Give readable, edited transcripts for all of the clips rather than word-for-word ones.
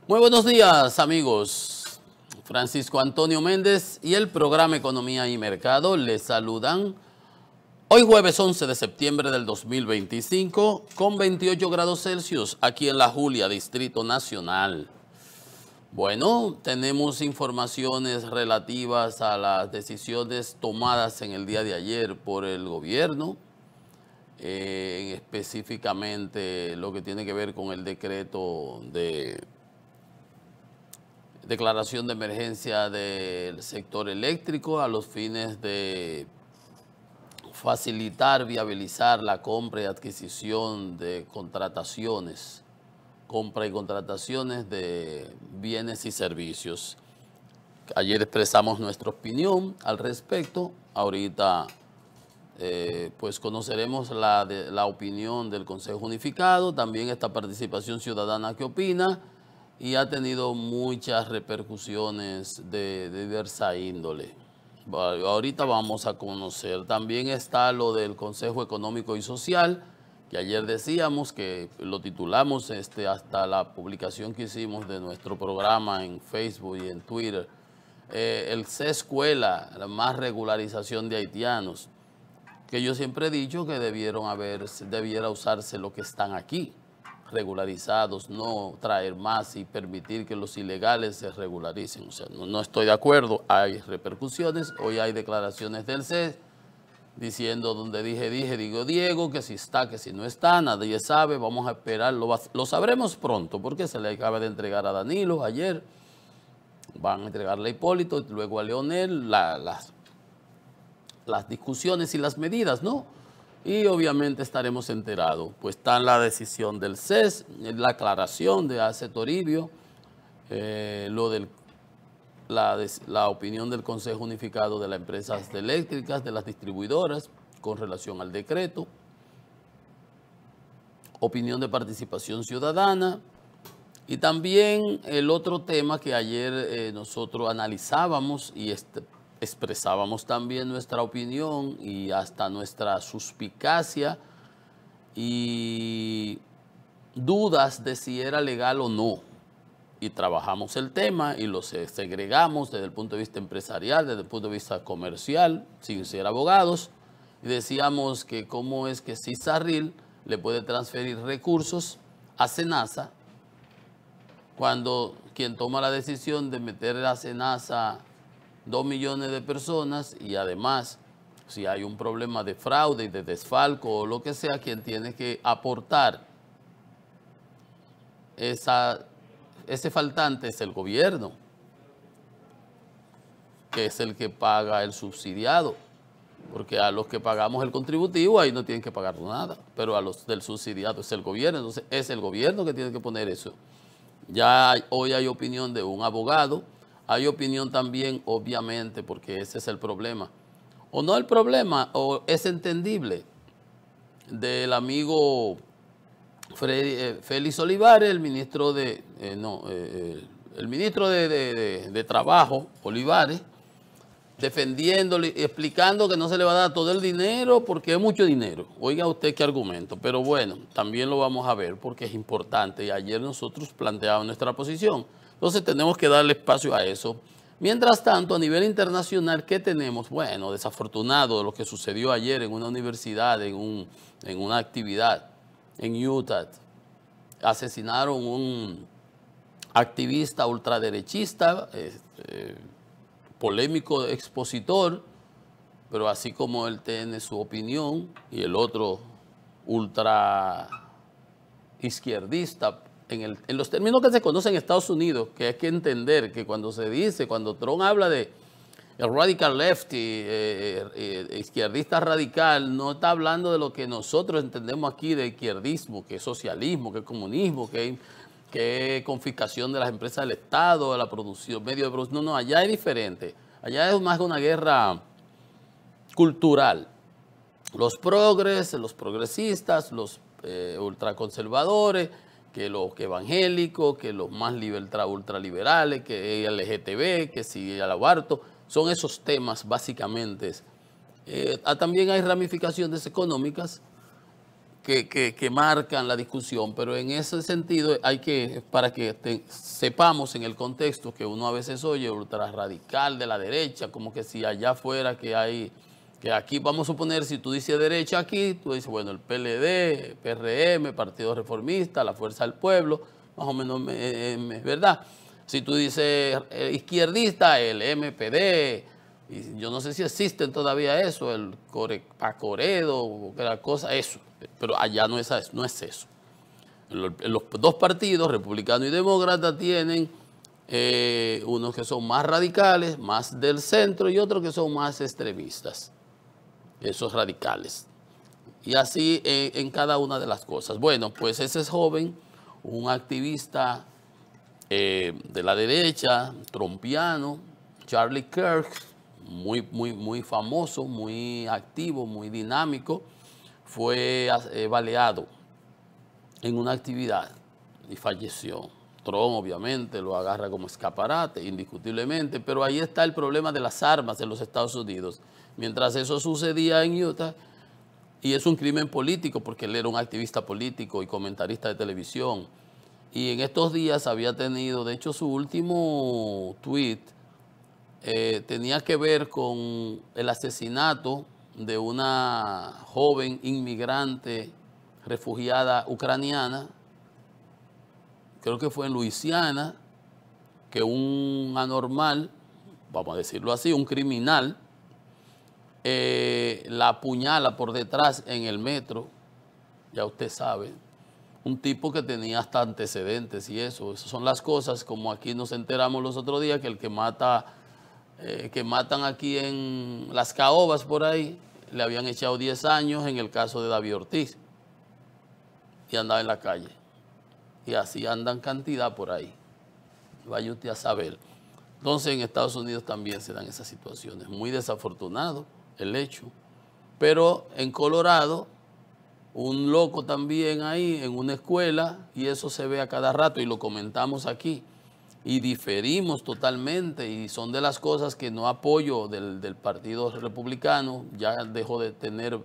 Muy buenos días, amigos. Francisco Antonio Méndez y el programa Economía y Mercado les saludan hoy jueves 11 de septiembre del 2025 con 28 grados Celsius aquí en La Julia, Distrito Nacional. Bueno, tenemos informaciones relativas a las decisiones tomadas en el día de ayer por el gobierno, específicamente lo que tiene que ver con el decreto de declaración de emergencia del sector eléctrico a los fines de facilitar, viabilizar la compra y adquisición de contrataciones, compra y contrataciones de bienes y servicios. Ayer expresamos nuestra opinión al respecto. Ahorita pues conoceremos la opinión del Consejo Unificado, también esta participación ciudadana que opina, y ha tenido muchas repercusiones de diversa índole. Ahorita vamos a conocer. También está lo del Consejo Económico y Social, que ayer decíamos que lo titulamos hasta la publicación que hicimos de nuestro programa en Facebook y en Twitter. El C-Escuela, la más regularización de haitianos, que yo siempre he dicho que debiera usarse lo que están aquí, regularizados, no traer más y permitir que los ilegales se regularicen. O sea, no estoy de acuerdo, hay repercusiones. Hoy hay declaraciones del CES diciendo donde digo Diego, que si está, que si no está, nadie sabe, vamos a esperar, lo sabremos pronto, porque se le acaba de entregar a Danilo ayer, van a entregarle a Hipólito, luego a Leonel, las discusiones y las medidas, ¿no? Y obviamente estaremos enterados. Pues está la decisión del CES, la aclaración de Ace Toribio, la opinión del Consejo Unificado de las Empresas Eléctricas, de las distribuidoras, con relación al decreto, opinión de participación ciudadana, y también el otro tema que ayer nosotros analizábamos y expresábamos también nuestra opinión y hasta nuestra suspicacia y dudas de si era legal o no. Y trabajamos el tema y lo segregamos desde el punto de vista empresarial, desde el punto de vista comercial, sin ser abogados. Y decíamos que cómo es que Cisarril le puede transferir recursos a Senasa cuando quien toma la decisión de meter a Senasa 2 millones de personas, y además, si hay un problema de fraude y de desfalco o lo que sea, quien tiene que aportar ese faltante es el gobierno, que es el que paga el subsidiado, porque a los que pagamos el contributivo ahí no tienen que pagar nada, pero a los del subsidiado es el gobierno, entonces es el gobierno que tiene que poner eso. Ya hoy hay opinión de un abogado. Hay opinión también, obviamente, porque ese es el problema. O no el problema, o es entendible, del amigo Félix Olivares, el ministro el ministro de Trabajo, Olivares, defendiéndole, explicando que no se le va a dar todo el dinero porque es mucho dinero. Oiga usted qué argumento, pero bueno, también lo vamos a ver porque es importante y ayer nosotros planteábamos nuestra posición. Entonces tenemos que darle espacio a eso. Mientras tanto, a nivel internacional, ¿qué tenemos? Bueno, desafortunado lo que sucedió ayer en una universidad, en una actividad en Utah. Asesinaron un activista ultraderechista, polémico expositor, pero así como él tiene su opinión y el otro ultra izquierdista, en los términos que se conocen en Estados Unidos, que hay que entender que cuando Trump habla de el radical left, izquierdista radical, no está hablando de lo que nosotros entendemos aquí de izquierdismo, que es socialismo, que es comunismo, que es confiscación de las empresas del Estado, de la producción, medio de producción. No, allá es diferente. Allá es más una guerra cultural. Los progresistas, los ultraconservadores, que los evangélicos, que los más ultraliberales, que LGTB, que si el aborto, son esos temas básicamente. También hay ramificaciones económicas que marcan la discusión, pero en ese sentido hay que, para que sepamos en el contexto que uno a veces oye ultra radical de la derecha, como que si allá afuera que hay, que aquí vamos a suponer, si tú dices derecha aquí, tú dices, bueno, el PLD, PRM, Partido Reformista, la Fuerza del Pueblo, más o menos es verdad. Si tú dices izquierdista, el MPD, y yo no sé si existen todavía eso, el Pacoredo, la cosa, eso. Pero allá no es eso. Los dos partidos, republicano y demócrata, tienen unos que son más radicales, más del centro, y otros que son más extremistas, esos radicales. Y así en cada una de las cosas. Bueno, pues ese es joven, un activista de la derecha, trumpiano, Charlie Kirk, muy famoso, muy activo, muy dinámico, fue baleado en una actividad y falleció. Trump obviamente lo agarra como escaparate, indiscutiblemente, pero ahí está el problema de las armas en los Estados Unidos. Mientras eso sucedía en Utah, y es un crimen político porque él era un activista político y comentarista de televisión, y en estos días había tenido, de hecho su último tweet tenía que ver con el asesinato de una joven inmigrante refugiada ucraniana, creo que fue en Luisiana, que un anormal, vamos a decirlo así, un criminal, la apuñala por detrás en el metro, ya usted sabe, un tipo que tenía hasta antecedentes y eso. Esas son las cosas, como aquí nos enteramos los otros días, que el que matan aquí en Las Caobas por ahí, le habían echado 10 años en el caso de David Ortiz y andaba en la calle. Y así andan cantidad por ahí. Vaya usted a saber. Entonces en Estados Unidos también se dan esas situaciones. Muy desafortunado el hecho. Pero en Colorado, un loco también ahí en una escuela, y eso se ve a cada rato y lo comentamos aquí. Y diferimos totalmente, y son de las cosas que no apoyo del Partido Republicano. Ya dejó de tener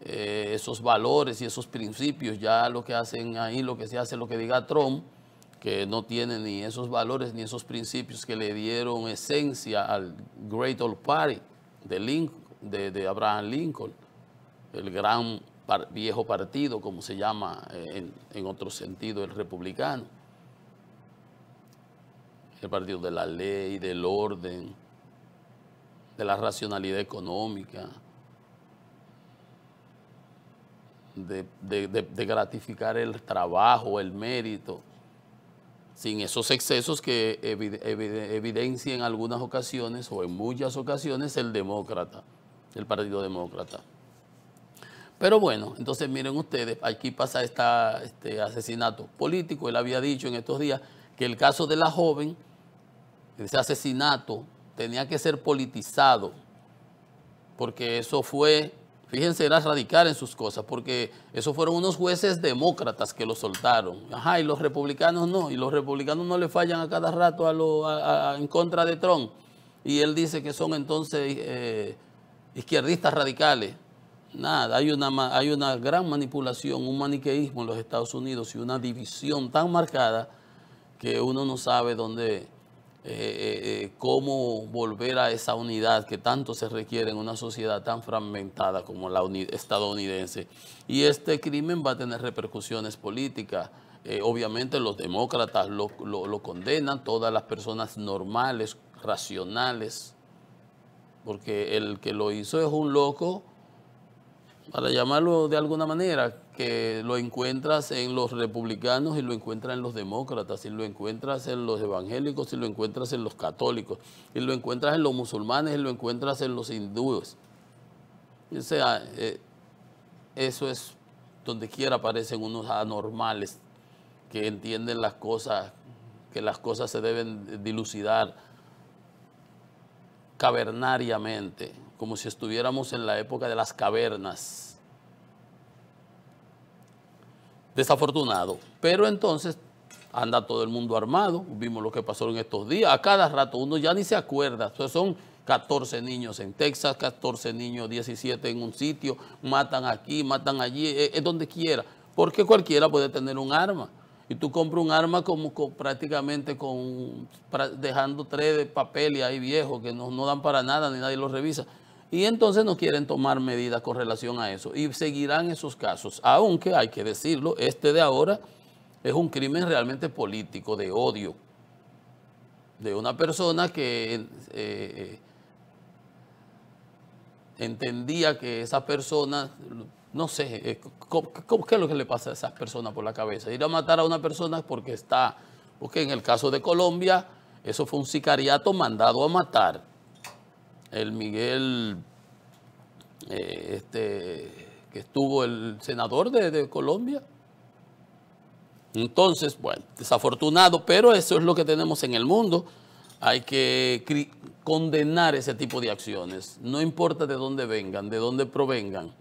esos valores y esos principios. Ya lo que hacen ahí, lo que se hace, lo que diga Trump, que no tiene ni esos valores ni esos principios que le dieron esencia al Great Old Party de Abraham Lincoln, el gran viejo partido, como se llama en otro sentido, el republicano. El partido de la ley, del orden, de la racionalidad económica, de gratificar el trabajo, el mérito, sin esos excesos que evidencia en algunas ocasiones o en muchas ocasiones el demócrata, el Partido Demócrata. Pero bueno, entonces miren ustedes, aquí pasa este asesinato político. Él había dicho en estos días que el caso de la joven, ese asesinato, tenía que ser politizado, porque eso fue, fíjense, era radical en sus cosas, porque esos fueron unos jueces demócratas que lo soltaron. Ajá, y los republicanos no, y los republicanos no le fallan a cada rato en contra de Trump. Y él dice que son entonces izquierdistas radicales. Nada, hay una gran manipulación, un maniqueísmo en los Estados Unidos y una división tan marcada que uno no sabe dónde, cómo volver a esa unidad que tanto se requiere en una sociedad tan fragmentada como la estadounidense. Y este crimen va a tener repercusiones políticas. Obviamente los demócratas lo condenan, todas las personas normales, racionales, porque el que lo hizo es un loco, para llamarlo de alguna manera, que lo encuentras en los republicanos y lo encuentras en los demócratas, y lo encuentras en los evangélicos, y lo encuentras en los católicos, y lo encuentras en los musulmanes, y lo encuentras en los hindúes. O sea, eso es donde quiera aparecen unos anormales que entienden las cosas, que las cosas se deben dilucidar cavernariamente, como si estuviéramos en la época de las cavernas. Desafortunado. Pero entonces anda todo el mundo armado. Vimos lo que pasó en estos días. A cada rato uno ya ni se acuerda. Son 14 niños en Texas, 14 niños, 17 en un sitio, matan aquí, matan allí, es donde quiera, porque cualquiera puede tener un arma. Y tú compras un arma prácticamente dejando 3 de papel y ahí viejos que no dan para nada ni nadie los revisa. Y entonces no quieren tomar medidas con relación a eso. Y seguirán esos casos, aunque hay que decirlo, este de ahora es un crimen realmente político, de odio, de una persona que entendía que esa persona, no sé, ¿qué es lo que le pasa a esas personas por la cabeza? Ir a matar a una persona porque en el caso de Colombia, eso fue un sicariato mandado a matar. El Miguel, que estuvo el senador de Colombia. Entonces, bueno, desafortunado, pero eso es lo que tenemos en el mundo. Hay que condenar ese tipo de acciones, no importa de dónde vengan, de dónde provengan.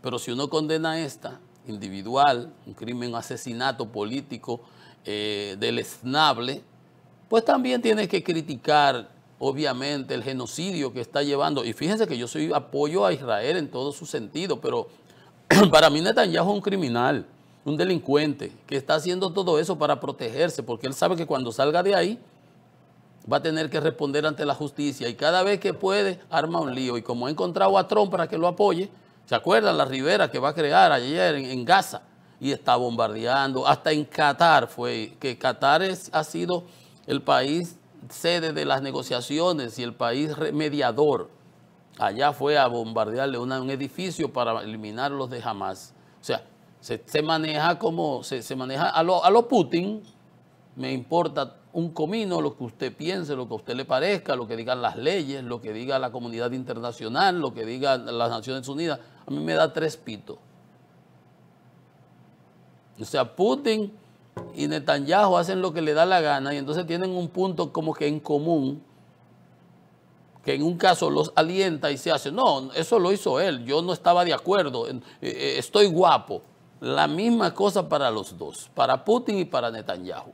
Pero si uno condena esta, individual, un crimen, un asesinato político deleznable, pues también tiene que criticar, obviamente, el genocidio que está llevando. Y fíjense que yo soy apoyo a Israel en todo su sentido, pero para mí Netanyahu es un criminal, un delincuente, que está haciendo todo eso para protegerse, porque él sabe que cuando salga de ahí va a tener que responder ante la justicia y cada vez que puede arma un lío. Y como ha encontrado a Trump para que lo apoye, ¿se acuerdan la ribera que va a crear ayer en Gaza? Y está bombardeando, hasta en Qatar fue, que Qatar ha sido el país sede de las negociaciones y el país mediador. Allá fue a bombardearle un edificio para eliminarlos de Hamas. O sea, se maneja como, se maneja a lo Putin, me importa un comino lo que usted piense, lo que a usted le parezca, lo que digan las leyes, lo que diga la comunidad internacional, lo que digan las Naciones Unidas, a mí me da 3 pitos. O sea, Putin y Netanyahu hacen lo que le da la gana y entonces tienen un punto como que en común, que en un caso los alienta y se hace, no, eso lo hizo él, yo no estaba de acuerdo, estoy guapo. La misma cosa para los dos, para Putin y para Netanyahu.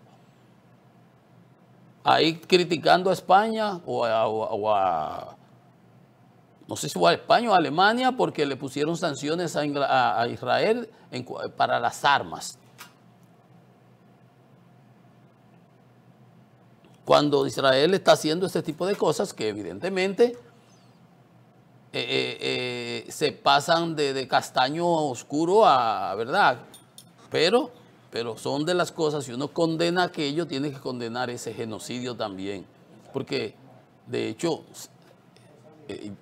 Ahí criticando a España no sé si fue a España o a Alemania porque le pusieron sanciones a Israel para las armas. Cuando Israel está haciendo este tipo de cosas que evidentemente se pasan de castaño oscuro a verdad, pero son de las cosas, si uno condena aquello, tiene que condenar ese genocidio también, porque de hecho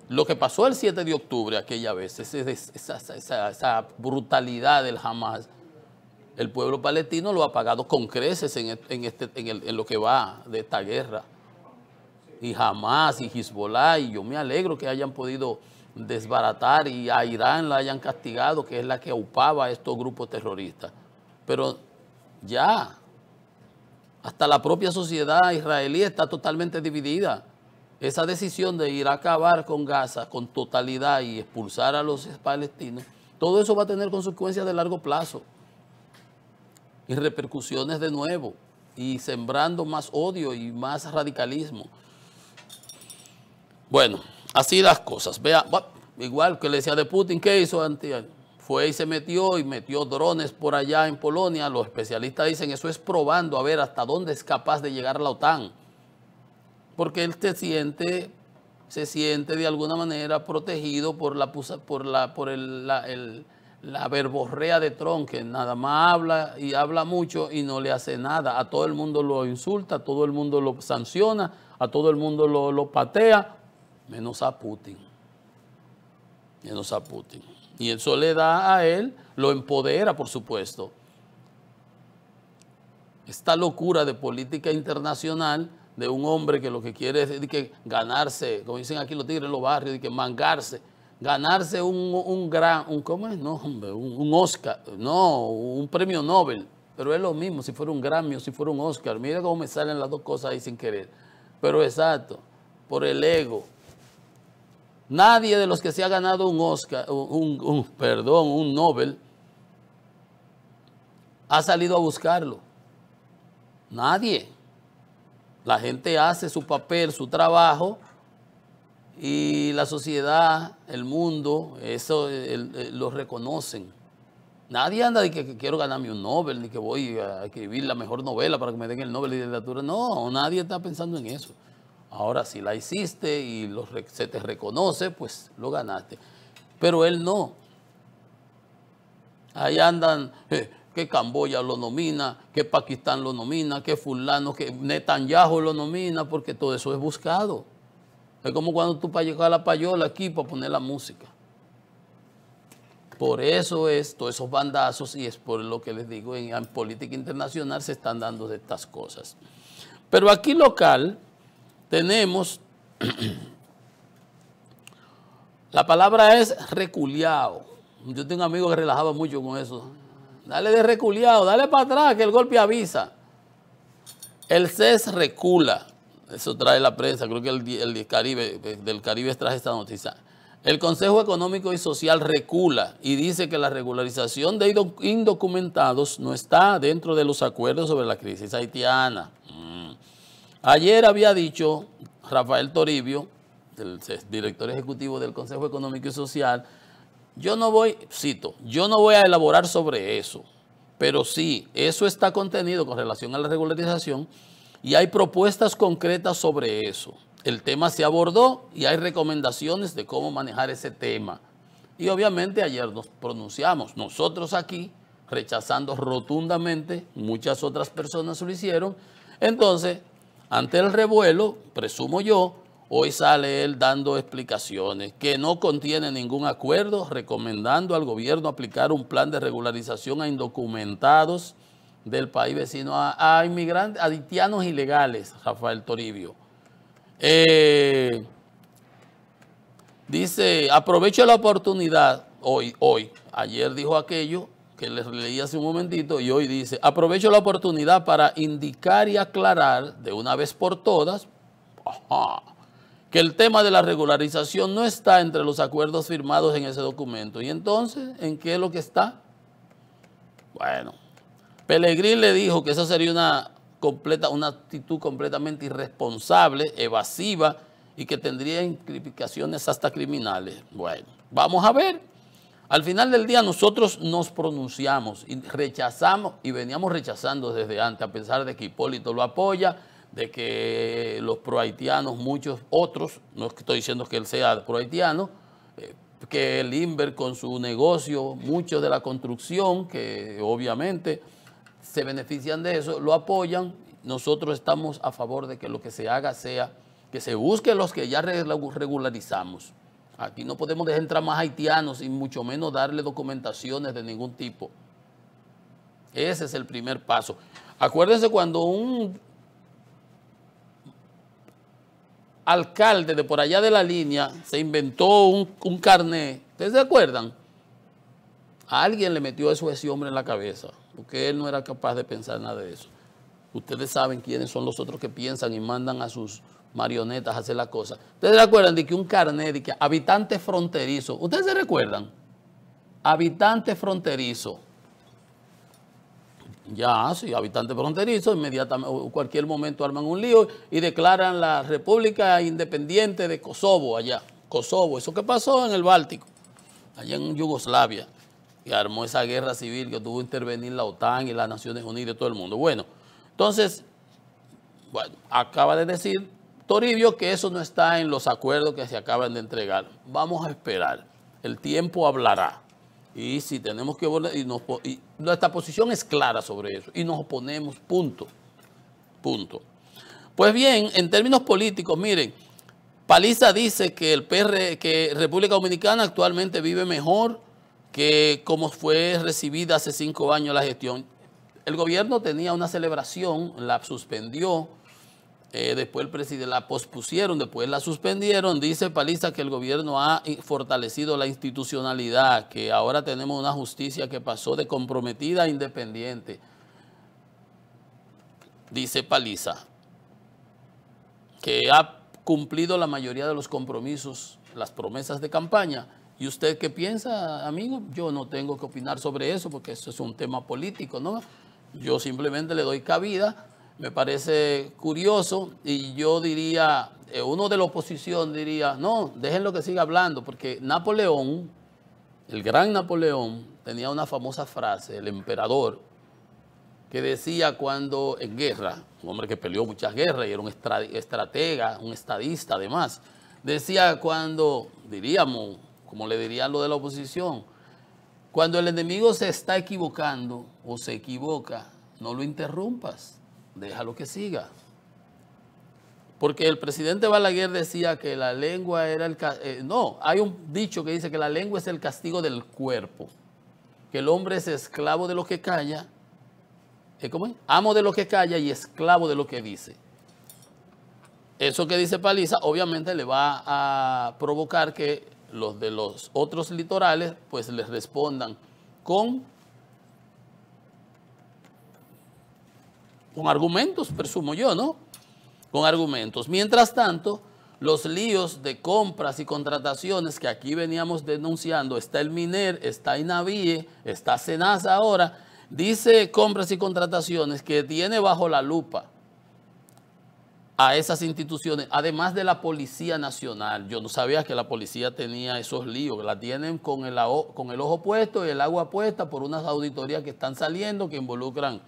lo que pasó el 7 de octubre aquella vez, esa brutalidad del Hamas, el pueblo palestino lo ha pagado con creces en lo que va de esta guerra. Y Hamas y Hezbollah, y yo me alegro que hayan podido desbaratar y a Irán la hayan castigado, que es la que aupaba a estos grupos terroristas. Pero ya, hasta la propia sociedad israelí está totalmente dividida. Esa decisión de ir a acabar con Gaza con totalidad y expulsar a los palestinos, todo eso va a tener consecuencias de largo plazo y repercusiones de nuevo y sembrando más odio y más radicalismo. Bueno, así las cosas. Vea, igual que le decía de Putin, ¿qué hizo antes? Fue y se metió drones por allá en Polonia. Los especialistas dicen eso es probando a ver hasta dónde es capaz de llegar la OTAN. Porque él se siente de alguna manera protegido por la verborrea de Trump, que nada más habla y habla mucho y no le hace nada. A todo el mundo lo insulta, a todo el mundo lo sanciona, a todo el mundo lo patea, menos a Putin. Menos a Putin. Y eso le da a él, lo empodera, por supuesto. Esta locura de política internacional de un hombre que lo que quiere es que ganarse, como dicen aquí los tigres en los barrios, de que mangarse, ganarse ¿cómo es? No, hombre, un Oscar, no, un premio Nobel, pero es lo mismo si fuera un Grammy o si fuera un Oscar. Mira cómo me salen las dos cosas ahí sin querer. Pero exacto, por el ego. Nadie de los que se ha ganado un Oscar, un Nobel, ha salido a buscarlo. Nadie. La gente hace su papel, su trabajo, y la sociedad, el mundo, eso lo reconocen. Nadie anda de que quiero ganarme un Nobel, ni que voy a escribir la mejor novela para que me den el Nobel de literatura. No, nadie está pensando en eso. Ahora, si la hiciste y se te reconoce, pues lo ganaste. Pero él no. Ahí andan, que Camboya lo nomina, que Pakistán lo nomina, que fulano, que Netanyahu lo nomina, porque todo eso es buscado. Es como cuando tú para llegar a la payola aquí para poner la música. Por eso es todos esos bandazos y es por lo que les digo, en política internacional se están dando de estas cosas. Pero aquí local tenemos, la palabra es reculiao. Yo tengo un amigo que relajaba mucho con eso. Dale de reculiao, dale para atrás que el golpe avisa. El CES recula. Eso trae la prensa, creo que del Caribe trae esta noticia. El Consejo Económico y Social recula y dice que la regularización de indocumentados no está dentro de los acuerdos sobre la crisis haitiana. Ayer había dicho Rafael Toribio, el director ejecutivo del Consejo Económico y Social, yo no voy a elaborar sobre eso, pero sí, eso está contenido con relación a la regularización y hay propuestas concretas sobre eso. El tema se abordó y hay recomendaciones de cómo manejar ese tema. Y obviamente ayer nos pronunciamos, nosotros aquí, rechazando rotundamente, muchas otras personas lo hicieron. Entonces, ante el revuelo, presumo yo, hoy sale él dando explicaciones que no contiene ningún acuerdo, recomendando al gobierno aplicar un plan de regularización a indocumentados del país vecino, a inmigrantes, a haitianos ilegales, Rafael Toribio. Dice, aprovecho la oportunidad, ayer dijo aquello que les leí hace un momentito y hoy dice, aprovecho la oportunidad para indicar y aclarar de una vez por todas que el tema de la regularización no está entre los acuerdos firmados en ese documento. ¿Y entonces en qué es lo que está? Bueno, Pelegrín le dijo que esa sería una actitud completamente irresponsable, evasiva y que tendría implicaciones hasta criminales. Bueno, vamos a ver. Al final del día nosotros nos pronunciamos y rechazamos y veníamos rechazando desde antes, a pesar de que Hipólito lo apoya, de que los prohaitianos, muchos otros, no es que estoy diciendo que él sea prohaitiano, que el Inver con su negocio, muchos de la construcción, que obviamente se benefician de eso, lo apoyan. Nosotros estamos a favor de que lo que se haga sea que se busque los que ya regularizamos. Aquí no podemos dejar entrar más haitianos y mucho menos darle documentaciones de ningún tipo. Ese es el primer paso. Acuérdense cuando un alcalde de por allá de la línea se inventó un carnet, ¿ustedes se acuerdan? A alguien le metió eso a ese hombre en la cabeza, porque él no era capaz de pensar nada de eso. Ustedes saben quiénes son los otros que piensan y mandan a sus marionetas a hacer la cosa. ¿Ustedes se acuerdan de que un carnet, de que habitante fronterizo? ¿Ustedes se recuerdan? Habitante fronterizo. Ya, sí, habitante fronterizo, inmediatamente, cualquier momento arman un lío y declaran la República Independiente de Kosovo allá. Kosovo, eso que pasó en el Báltico, allá en Yugoslavia, que armó esa guerra civil que tuvo que intervenir la OTAN y las Naciones Unidas y todo el mundo. Bueno, entonces, acaba de decir Toribio que eso no está en los acuerdos que se acaban de entregar. Vamos a esperar, el tiempo hablará. Y si tenemos que volver, y nuestra posición es clara sobre eso, y nos oponemos, punto. Pues bien, en términos políticos, miren, Paliza dice que que República Dominicana actualmente vive mejor que como fue recibida hace 5 años la gestión. El gobierno tenía una celebración, la suspendió, después el presidente la pospusieron, después la suspendieron. Dice Paliza que el gobierno ha fortalecido la institucionalidad, que ahora tenemos una justicia que pasó de comprometida a independiente. Dice Paliza que ha cumplido la mayoría de los compromisos, las promesas de campaña. ¿Y usted qué piensa, amigo? Yo no tengo que opinar sobre eso porque eso es un tema político, ¿no? Yo simplemente le doy cabida me parece curioso y yo diría, uno de la oposición diría, no, déjenlo que siga hablando, porque Napoleón, el gran Napoleón, tenía una famosa frase, el emperador, que decía cuando en guerra, un hombre que peleó muchas guerras y era un estratega, un estadista además, decía cuando, diríamos, como le dirían lo de la oposición, cuando el enemigo se está equivocando o se equivoca, no lo interrumpas, déjalo que siga. Porque el presidente Balaguer decía que la lengua era el... no, hay un dicho que dice que la lengua es el castigo del cuerpo, que el hombre es esclavo de lo que calla, ¿cómo es? Amo de lo que calla y esclavo de lo que dice. Eso que dice Paliza obviamente le va a provocar que los de los otros litorales pues les respondan con argumentos, presumo yo, ¿no? Con argumentos. Mientras tanto, los líos de compras y contrataciones que aquí veníamos denunciando, está el MINER, está INAVIE, está SENASA ahora, dice compras y contrataciones que tiene bajo la lupa a esas instituciones, además de la Policía Nacional. Yo no sabía que la policía tenía esos líos, la tienen con el ojo puesto y el agua puesta por unas auditorías que están saliendo que involucran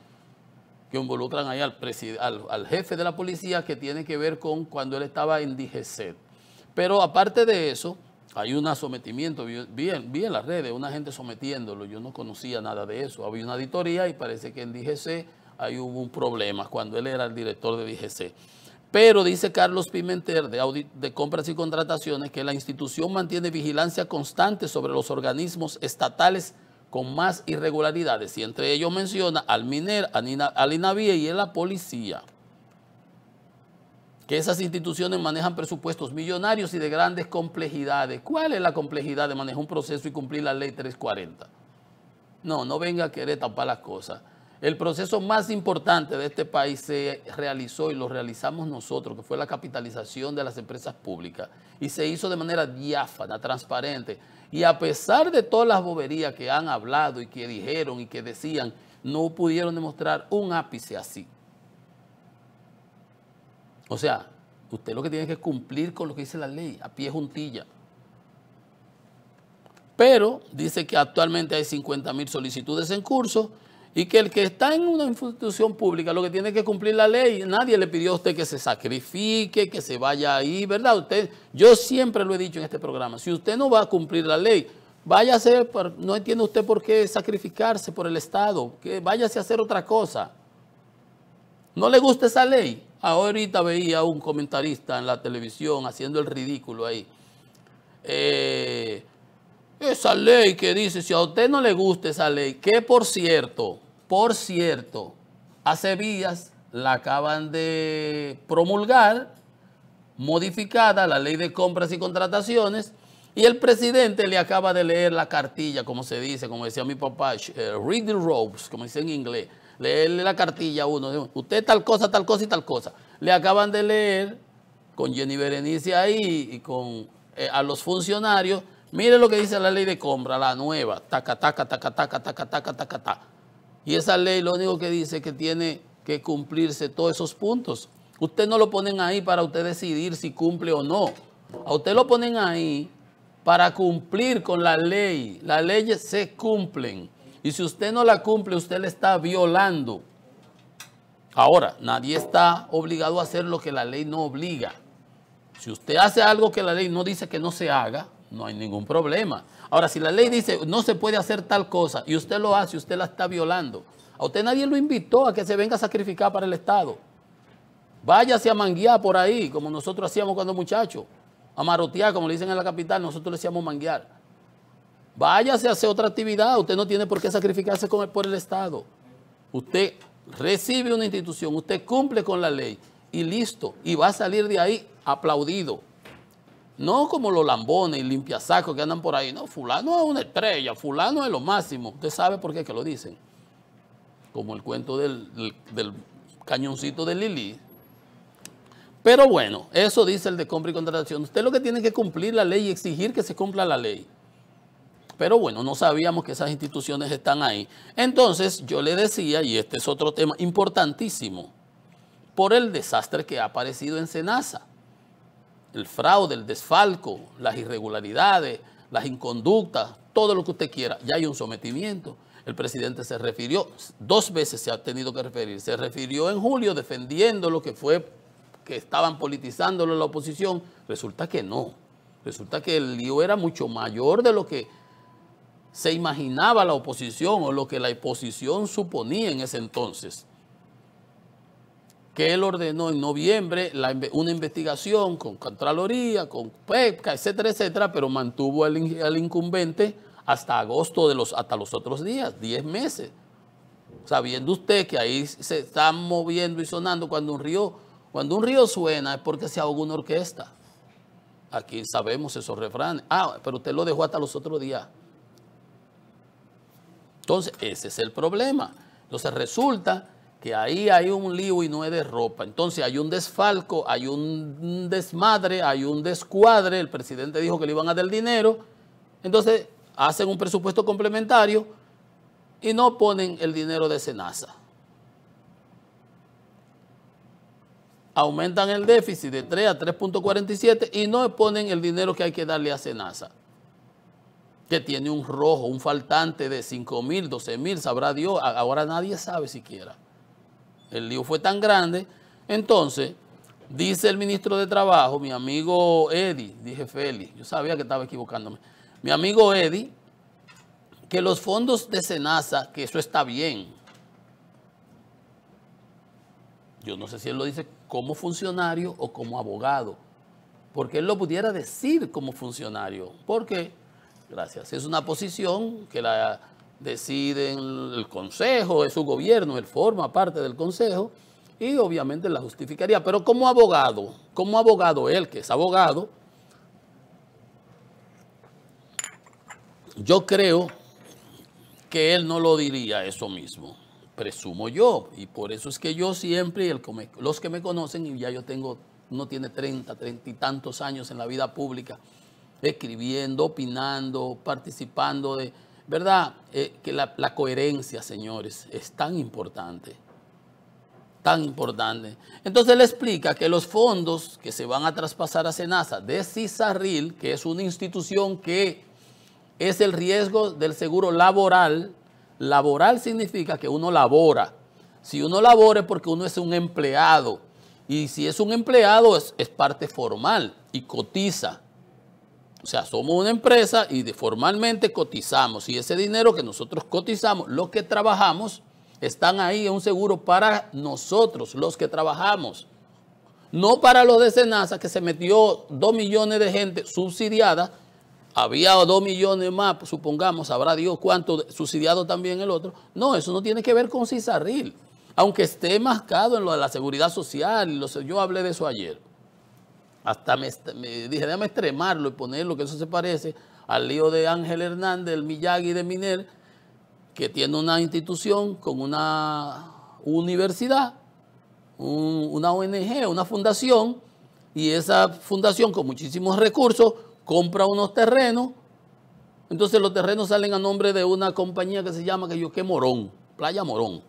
ahí al jefe de la policía, que tiene que ver con cuando él estaba en DGCET. Pero aparte de eso, hay un sometimiento, vi en las redes, una gente sometiéndolo, yo no conocía nada de eso. Había una auditoría y parece que en DGCET hubo un problema cuando él era el director de DGCET. Pero dice Carlos Pimentel de Compras y Contrataciones que la institución mantiene vigilancia constante sobre los organismos estatales con más irregularidades, y entre ellos menciona al MINER, al INAVIE y a la policía. Que esas instituciones manejan presupuestos millonarios y de grandes complejidades. ¿Cuál es la complejidad de manejar un proceso y cumplir la ley 340? No venga a querer tapar las cosas. El proceso más importante de este país se realizó y lo realizamos nosotros, que fue la capitalización de las empresas públicas. Y se hizo de manera diáfana, transparente. Y a pesar de todas las boberías que han hablado y que dijeron y que decían, no pudieron demostrar un ápice así. O sea, usted lo que tiene que cumplir con lo que dice la ley, a pie juntilla. Pero dice que actualmente hay 50.000 solicitudes en curso y que el que está en una institución pública lo que tiene que cumplir la ley. Nadie le pidió a usted que se sacrifique, que se vaya ahí, ¿verdad? Yo siempre lo he dicho en este programa, si usted no va a cumplir la ley, váyase, no entiende usted por qué sacrificarse por el Estado, que váyase a hacer otra cosa. ¿No le gusta esa ley? Ahorita veía a un comentarista en la televisión haciendo el ridículo ahí. Esa ley que dice, si a usted no le gusta esa ley, que por cierto, hace días la acaban de promulgar, modificada, la ley de compras y contrataciones, y el presidente le acaba de leer la cartilla, como se dice, como decía mi papá, read the ropes, como dice en inglés, leerle la cartilla a uno, usted tal cosa y tal cosa. Le acaban de leer con Jenny Berenice ahí y con a los funcionarios. Mire lo que dice la ley de compra, la nueva, taca. Y esa ley lo único que dice es que tiene que cumplirse todos esos puntos. Usted no lo ponen ahí para usted decidir si cumple o no. A usted lo ponen ahí para cumplir con la ley. Las leyes se cumplen. Y si usted no la cumple, usted le está violando. Ahora, nadie está obligado a hacer lo que la ley no obliga. Si usted hace algo que la ley no dice que no se haga, no hay ningún problema. Ahora, si la ley dice no se puede hacer tal cosa y usted lo hace, usted la está violando. A usted nadie lo invitó a que se venga a sacrificar para el Estado. Váyase a manguear por ahí, como nosotros hacíamos cuando muchachos. A marotear, como le dicen en la capital, nosotros le decíamos manguear. Váyase a hacer otra actividad. Usted no tiene por qué sacrificarse por el Estado. Usted recibe una institución, usted cumple con la ley y listo. Y va a salir de ahí aplaudido. No como los lambones y limpiasacos que andan por ahí. No, fulano es una estrella, fulano es lo máximo. Usted sabe por qué que lo dicen. Como el cuento del cañoncito de Lili. Pero bueno, eso dice el de compra y contratación. Usted lo que tiene que cumplir la ley y exigir que se cumpla la ley. Pero bueno, no sabíamos que esas instituciones están ahí. Entonces yo le decía, y este es otro tema importantísimo, por el desastre que ha aparecido en SENASA. El fraude, el desfalco, las irregularidades, las inconductas, todo lo que usted quiera. Ya hay un sometimiento. El presidente se refirió, 2 veces se ha tenido que referir. Se refirió en julio defendiendo lo que fue, que estaban politizándolo en la oposición. Resulta que no. Resulta que el lío era mucho mayor de lo que se imaginaba la oposición o lo que la oposición suponía en ese entonces. Que él ordenó en noviembre una investigación con Contraloría, con PEPCA, etcétera, etcétera, pero mantuvo al incumbente hasta agosto hasta los otros días, 10 meses. Sabiendo usted que ahí se está moviendo y sonando cuando un río suena es porque se ahoga una orquesta. Aquí sabemos esos refranes. Ah, pero usted lo dejó hasta los otros días. Entonces, ese es el problema. Entonces, resulta que ahí hay un lío y no es de ropa. Entonces, hay un desfalco, hay un desmadre, hay un descuadre. El presidente dijo que le iban a dar el dinero. Entonces, hacen un presupuesto complementario y no ponen el dinero de SENASA. Aumentan el déficit de 3 a 3.47 y no ponen el dinero que hay que darle a SENASA, que tiene un rojo, un faltante de 5,000, 12,000, sabrá Dios, ahora nadie sabe siquiera. El lío fue tan grande. Entonces, dice el ministro de Trabajo, mi amigo Eddie, dije Félix, yo sabía que estaba equivocándome, mi amigo Eddie, que los fondos de SENASA, que eso está bien. Yo no sé si él lo dice como funcionario o como abogado, porque él lo pudiera decir como funcionario. ¿Por qué? Gracias. Es una posición que la decide el Consejo, es su gobierno, él forma parte del Consejo y obviamente la justificaría. Pero como abogado él, que es abogado, yo creo que él no lo diría eso mismo. Presumo yo, y por eso es que yo siempre, los que me conocen, y ya yo tengo, uno tiene 30 y tantos años en la vida pública, escribiendo, opinando, participando, ¿verdad? Que la coherencia, señores, es tan importante, tan importante. Entonces él explica que los fondos que se van a traspasar a SENASA de CISARRIL, que es una institución que es el riesgo del seguro laboral. Laboral significa que uno labora. Si uno labora es porque uno es un empleado. Y si es un empleado es parte formal y cotiza. O sea, somos una empresa y formalmente cotizamos. Y ese dinero que nosotros cotizamos, los que trabajamos, están ahí en un seguro para nosotros, los que trabajamos. No para los de SENASA, que se metió 2 millones de gente subsidiada. Había 2 millones más, supongamos, sabrá Dios cuánto subsidiado también el otro. No, eso no tiene que ver con CISARRIL, aunque esté mascado en lo de la seguridad social. Yo hablé de eso ayer. Hasta me dije, déjame extremarlo y ponerlo, que eso se parece al lío de Ángel Hernández, el Miyagi de Miner, que tiene una institución con una universidad, una ONG, una fundación, y esa fundación con muchísimos recursos compra unos terrenos. Entonces los terrenos salen a nombre de una compañía que se llama Morón, Playa Morón,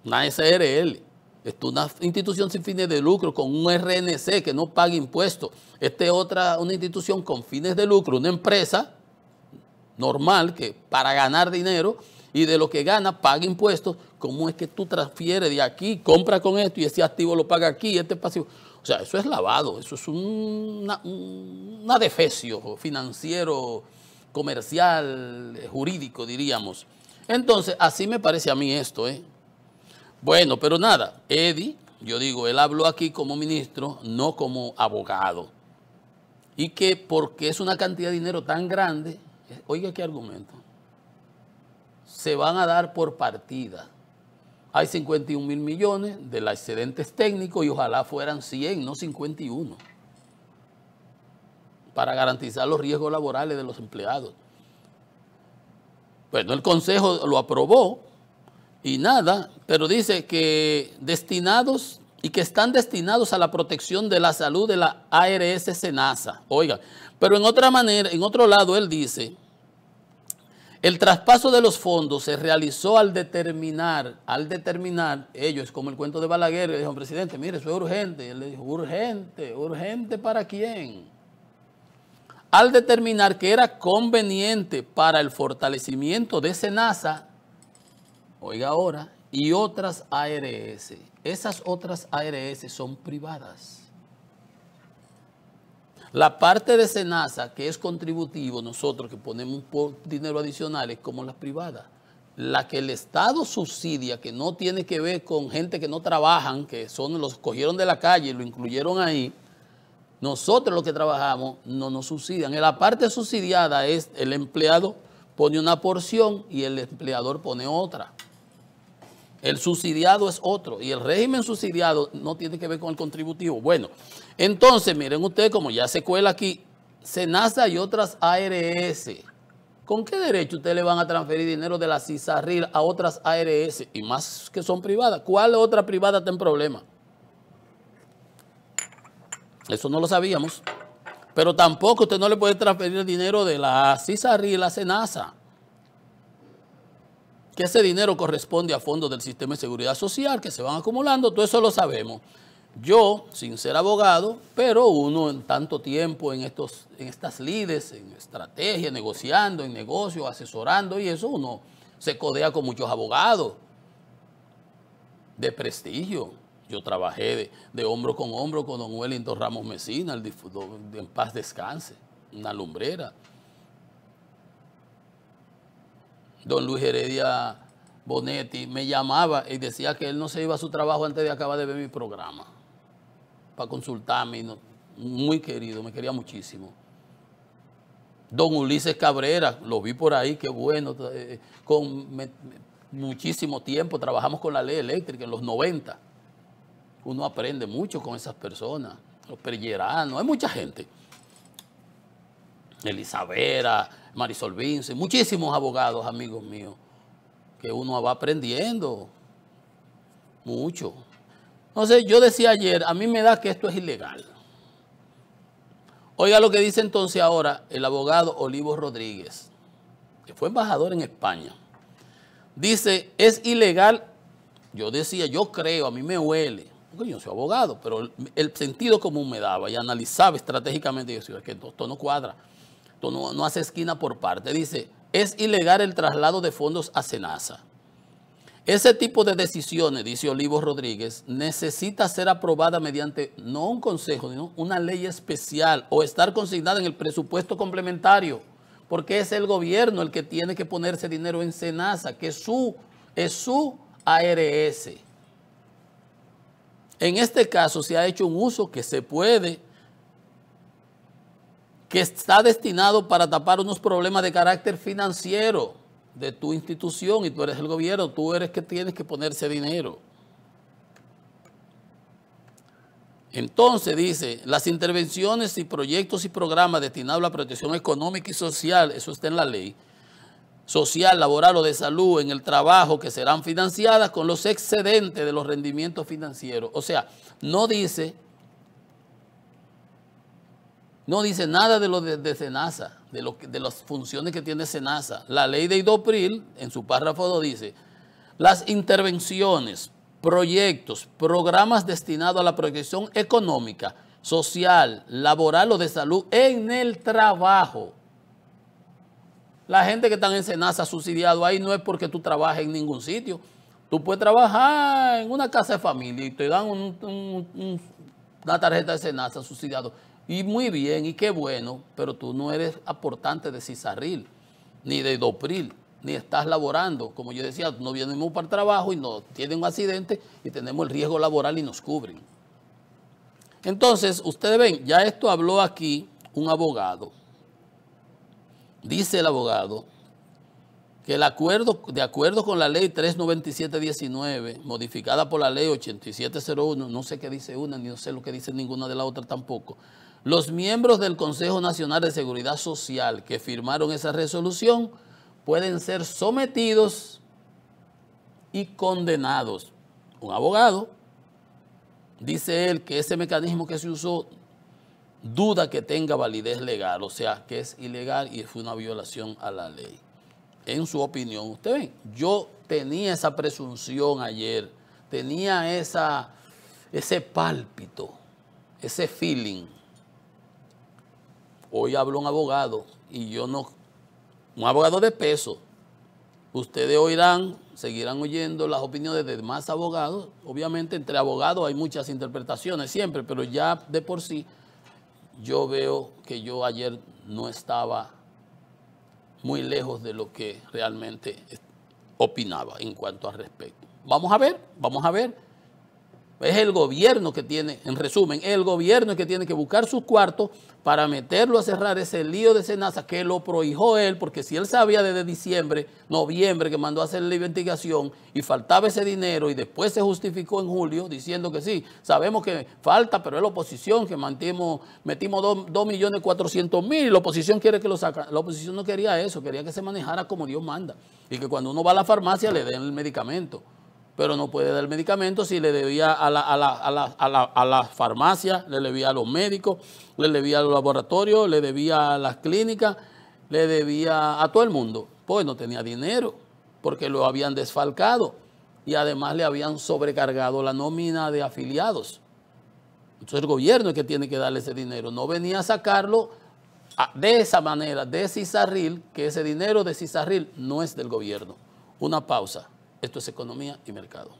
una SRL. Esto es una institución sin fines de lucro con un RNC que no paga impuestos. Esta es una institución con fines de lucro, una empresa normal que para ganar dinero y de lo que gana paga impuestos. ¿Cómo es que tú transfieres de aquí, compras con esto y ese activo lo paga aquí, este pasivo? O sea, eso es lavado, eso es un adefesio financiero, comercial, jurídico, diríamos. Entonces, así me parece a mí esto, ¿eh? Bueno, pero nada, Eddie, yo digo, él habló aquí como ministro, no como abogado. Y que porque es una cantidad de dinero tan grande, oiga qué argumento, se van a dar por partida. Hay 51,000 millones de los excedentes técnicos y ojalá fueran 100, no 51, para garantizar los riesgos laborales de los empleados. Bueno, el Consejo lo aprobó y nada, pero dice que destinados y que están destinados a la protección de la salud de la ARS SENASA. Oiga, pero en otra manera, en otro lado él dice, El traspaso de los fondos se realizó al determinar ellos, como el cuento de Balaguer, le dijo, presidente, mire, eso es urgente. Y él le dijo, urgente, ¿urgente para quién? Al determinar que era conveniente para el fortalecimiento de SENASA, oiga ahora, y otras ARS. Esas otras ARS son privadas. La parte de SENASA, que es contributivo, nosotros que ponemos un dinero adicional, es como las privadas. La que el Estado subsidia, que no tiene que ver con gente que no trabajan, que son los cogieron de la calle y lo incluyeron ahí, nosotros los que trabajamos no nos subsidian. En la parte subsidiada es el empleado pone una porción y el empleador pone otra. El subsidiado es otro y el régimen subsidiado no tiene que ver con el contributivo. Bueno, entonces miren ustedes como ya se cuela aquí, SENASA y otras ARS. ¿Con qué derecho ustedes le van a transferir dinero de la CISARRIL a otras ARS y más que son privadas? ¿Cuál otra privada está en problema? Eso no lo sabíamos. Pero tampoco usted no le puede transferir el dinero de la CISARRIL a SENASA. Que ese dinero corresponde a fondos del sistema de seguridad social que se van acumulando, todo eso lo sabemos. Yo, sin ser abogado, pero uno en tanto tiempo en estas lides, en estrategia, negociando, en negocio, asesorando y eso, uno se codea con muchos abogados de prestigio. Yo trabajé de hombro con don Wellington Ramos Mesina, en paz descanse, una lumbrera. Don Luis Heredia Bonetti me llamaba y decía que él no se iba a su trabajo antes de acabar de ver mi programa, para consultarme, muy querido, me quería muchísimo. Don Ulises Cabrera, lo vi por ahí, qué bueno, muchísimo tiempo, trabajamos con la ley eléctrica en los 90. Uno aprende mucho con esas personas, los Perlleranos, hay mucha gente. Elizabera, Marisol Vince, muchísimos abogados, amigos míos, que uno va aprendiendo mucho. Entonces, yo decía ayer, a mí me da que esto es ilegal. Oiga lo que dice entonces ahora el abogado Olivo Rodríguez, que fue embajador en España. Dice, es ilegal, yo decía, yo creo, a mí me huele, porque yo no soy abogado, pero el sentido común me daba y analizaba estratégicamente y decía, que esto no cuadra. No hace esquina por parte. Dice, es ilegal el traslado de fondos a SENASA. Ese tipo de decisiones, dice Olivo Rodríguez, necesita ser aprobada mediante no un consejo, sino una ley especial o estar consignada en el presupuesto complementario, porque es el gobierno el que tiene que ponerse dinero en SENASA, que es su ARS. En este caso se ha hecho un uso que se puede, que está destinado para tapar unos problemas de carácter financiero de tu institución y tú eres el gobierno, tú eres que tienes que ponerse dinero. Entonces dice, las intervenciones y proyectos y programas destinados a la protección económica y social, eso está en la ley, social, laboral o de salud en el trabajo que serán financiadas con los excedentes de los rendimientos financieros. O sea, no dice nada de lo de SENASA, de las funciones que tiene SENASA. La ley de IDOPRIL, en su párrafo 2, dice, las intervenciones, proyectos, programas destinados a la protección económica, social, laboral o de salud en el trabajo. La gente que está en SENASA subsidiado ahí no es porque tú trabajes en ningún sitio. Tú puedes trabajar en una casa de familia y te dan una tarjeta de SENASA subsidiado. Y muy bien, y qué bueno, pero tú no eres aportante de CISARRIL, ni de IDOPRIL, ni estás laborando. Como yo decía, no venimos para el trabajo y no tienen un accidente y tenemos el riesgo laboral y nos cubren. Entonces, ustedes ven, ya esto habló aquí un abogado. Dice el abogado que de acuerdo con la ley 397/19, modificada por la ley 8701, no sé qué dice una, ni no sé lo que dice ninguna de la otra tampoco, los miembros del Consejo Nacional de Seguridad Social que firmaron esa resolución pueden ser sometidos y condenados. Un abogado, dice él que ese mecanismo que se usó duda que tenga validez legal, o sea, que es ilegal y fue una violación a la ley. en su opinión. Usted ve, yo tenía esa presunción ayer, tenía ese pálpito, ese feeling. Hoy habló un abogado y yo no, un abogado de peso. Ustedes oirán, seguirán oyendo las opiniones de demás abogados. Obviamente entre abogados hay muchas interpretaciones siempre, pero ya de por sí yo veo que yo ayer no estaba muy lejos de lo que realmente opinaba en cuanto al respecto. Vamos a ver, vamos a ver. Es el gobierno que tiene, en resumen, el gobierno que tiene que buscar sus cuartos para meterlo a cerrar ese lío de Senasa que lo prohijó él, porque si él sabía desde diciembre, noviembre, que mandó a hacer la investigación y faltaba ese dinero y después se justificó en julio diciendo que sí, sabemos que falta, pero es la oposición que metimos 2.400.000 y la oposición quiere que lo saque. La oposición no quería eso, quería que se manejara como Dios manda y que cuando uno va a la farmacia le den el medicamento. Pero no puede dar el medicamento si le debía a la farmacia, le debía a los médicos, le debía a los laboratorios, le debía a las clínicas, le debía a todo el mundo. Pues no tenía dinero porque lo habían desfalcado y además le habían sobrecargado la nómina de afiliados. Entonces el gobierno es que tiene que darle ese dinero. No venía a sacarlo de esa manera, de Cisarril, que ese dinero de Cisarril no es del gobierno. Una pausa. Esto es Economía y Mercado.